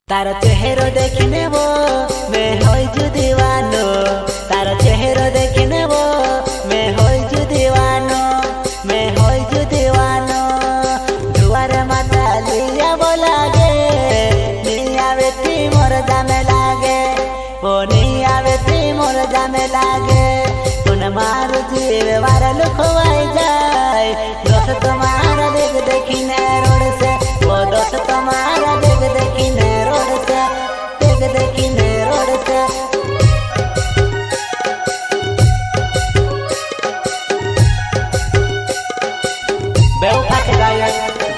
तार चेहरा देखने वो मैं होई जु दीवानो। तार चेहरा देखने वो मैं होई जु दीवानो। मैं होई जु दीवानो। दुआर माता लिया बोला गे नहीं आवे ती मोर जामे लागे। वो नहीं आवे ती मोर जामे लागे। तुन मार जीव वार लुखवाई जाए। दोस्त तुम्हारा देख देखिने रोड से। वो दोस्त तुम्हारा देख देखिने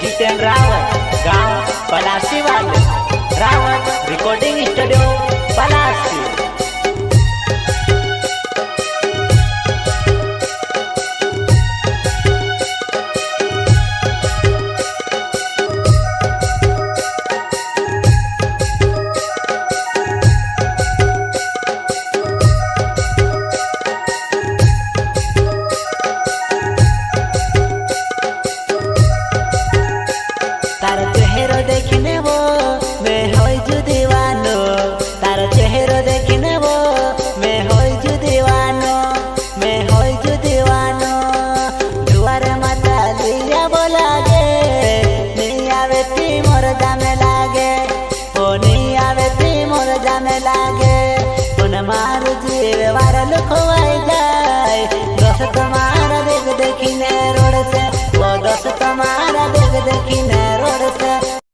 जितेंद्र रावत गांव पलासी वाले रावत रिकॉर्डिंग स्टूडियो पलासी। तार चेहरा देखने वो मैं होई जु दीवानो। तार चेहरा देखने वो मैं होई जु दीवानो। मैं होई जु दीवानो। दुआर माता लिया बोला गे नहीं आवे ती मोर जामे लागे। ओ नहीं आवे ती मोर जामे लागे। उन मार जीव वार लुखवाई जाए। दोस्त तुम्हारा देख देखिने रोड से। वो दोस्त तुम्हारा देख देखिने रोड से।